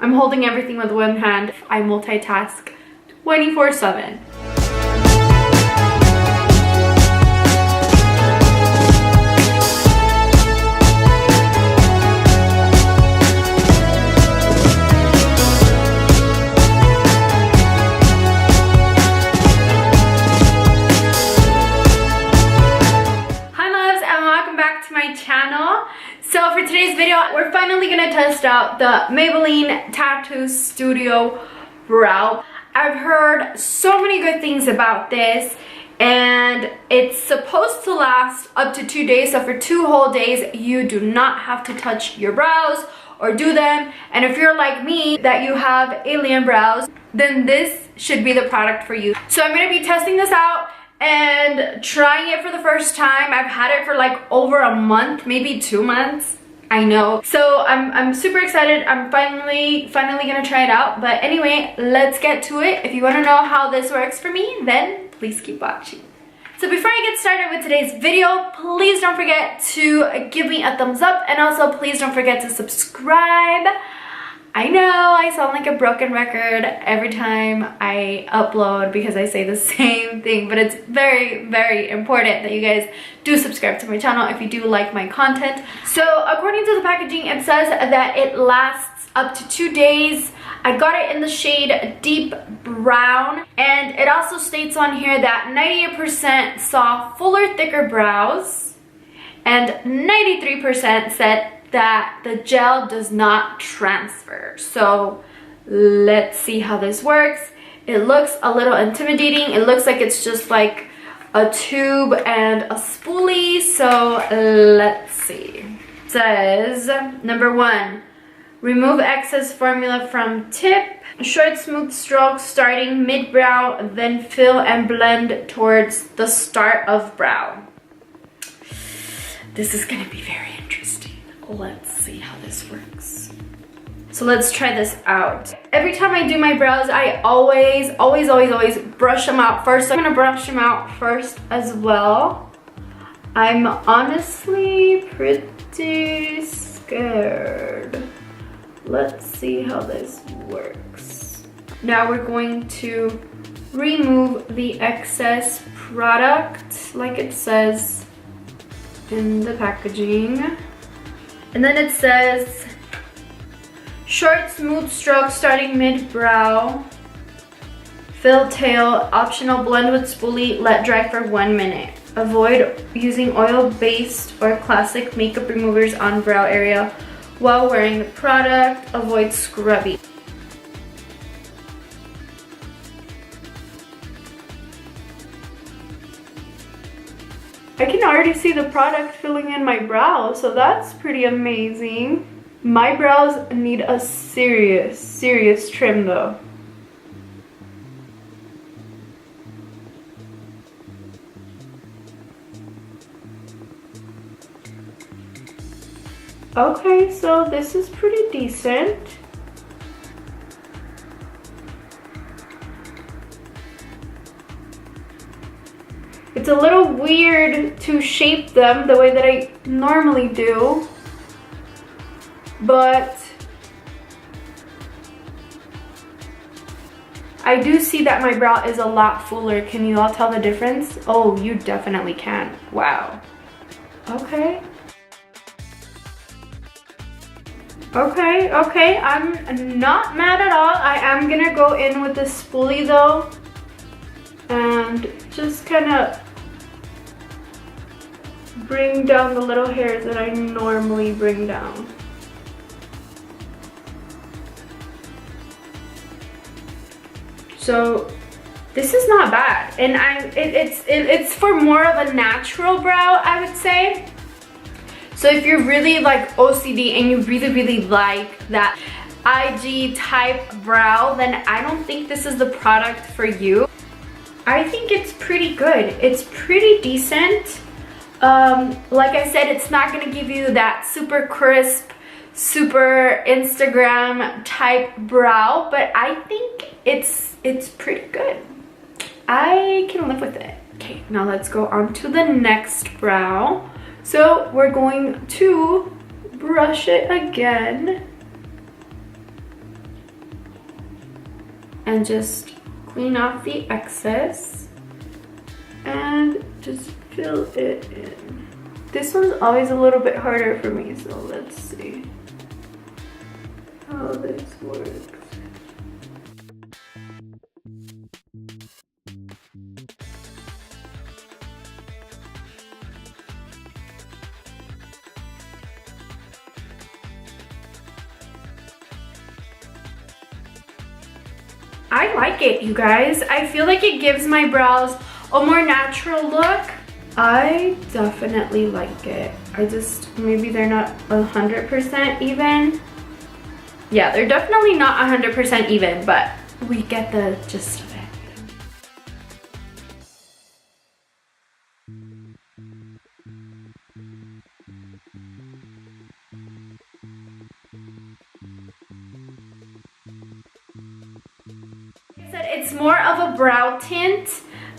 I'm holding everything with one hand. I multitask 24/7. So for today's video, we're finally gonna test out the Maybelline Tattoo Studio Brow. I've heard so many good things about this, and it's supposed to last up to 2 days. So for 2 whole days, you do not have to touch your brows or do them. And if you're like me, that you have alien brows, then this should be the product for you. So I'm gonna be testing this out and trying it for the first time. I've had it for like over a month, maybe 2 months. I know. So I'm super excited. I'm finally gonna try it out. But anyway, let's get to it. If you wanna know how this works for me, then please keep watching. So before I get started with today's video, please don't forget to give me a thumbs up, and also please don't forget to subscribe. I know I sound like a broken record every time I upload because I say the same thing, but it's very, very important that you guys do subscribe to my channel if you do like my content. So according to the packaging, it says that it lasts up to 2 days. I got it in the shade Deep Brown, and it also states on here that 98% saw fuller, thicker brows, and 93% said that the gel does not transfer. So let's see how this works. It looks a little intimidating. It looks like it's just like a tube and a spoolie. So let's see. It says, number 1, remove excess formula from tip. Short smooth strokes starting mid-brow, then fill and blend towards the start of brow. This is gonna be very interesting. Let's see how this works. So let's try this out. Every time I do my brows, I always brush them out first. I'm gonna brush them out first as well. I'm honestly pretty scared. Let's see how this works. Now we're going to remove the excess product like it says in the packaging. And then it says, short smooth strokes starting mid-brow, fill tail, optional blend with spoolie, let dry for 1 minute. Avoid using oil-based or classic makeup removers on brow area while wearing the product. Avoid scrubbing. I can already see the product filling in my brow, so that's pretty amazing. My brows need a serious trim though. Okay, so this is pretty decent. It's a little weird to shape them the way that I normally do, but I do see that my brow is a lot fuller. Can you all tell the difference? Oh, you definitely can. Wow. Okay. Okay, I'm not mad at all. I am gonna go in with the spoolie though, and just kind of bring down the little hairs that I normally bring down. So this is not bad, and it's for more of a natural brow, I would say. So if you're really like OCD and you really like that IG type brow, then I don't think this is the product for you. I think it's pretty good. It's pretty decent. Like I said, it's not gonna give you that super crisp, super Instagram type brow, but I think it's pretty good. I can live with it. Okay, now let's go on to the next brow. So we're going to brush it again. and just clean off the excess and just fill it in. This one's always a little bit harder for me, so let's see how this works. I like it, you guys. I feel like it gives my brows a more natural look. I definitely like it. Maybe they're not 100% even. Yeah, they're definitely not 100% even, but we get the gist of it. It's more of a brow tint,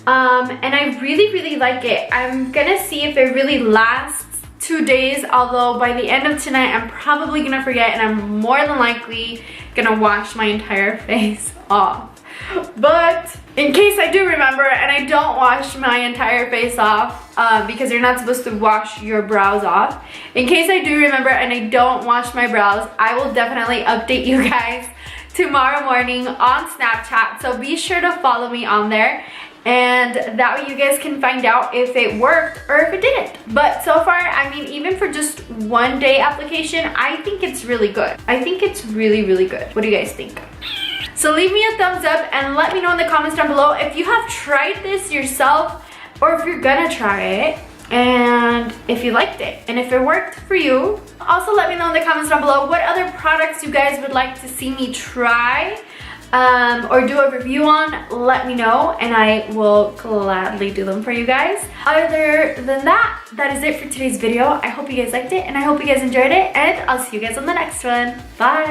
and I really like it. I'm gonna see if it really lasts 2 days, although by the end of tonight I'm probably gonna forget, and I'm more than likely gonna wash my entire face off. But in case I do remember and I don't wash my entire face off, because you're not supposed to wash your brows off, in case I do remember and I don't wash my brows, I will definitely update you guys tomorrow morning on Snapchat, so be sure to follow me on there, and that way you guys can find out if it worked or if it didn't. But so far, I mean, even for just 1 day application, I think it's really good. I think it's really good. What do you guys think? So leave me a thumbs up and let me know in the comments down below if you have tried this yourself or if you're gonna try it, and if you liked it and if it worked for you. Also, let me know in the comments down below what other products you guys would like to see me try or do a review on. Let me know and I will gladly do them for you guys. Other than that, that is it for today's video. I hope you guys liked it and I hope you guys enjoyed it, and I'll see you guys on the next one. Bye.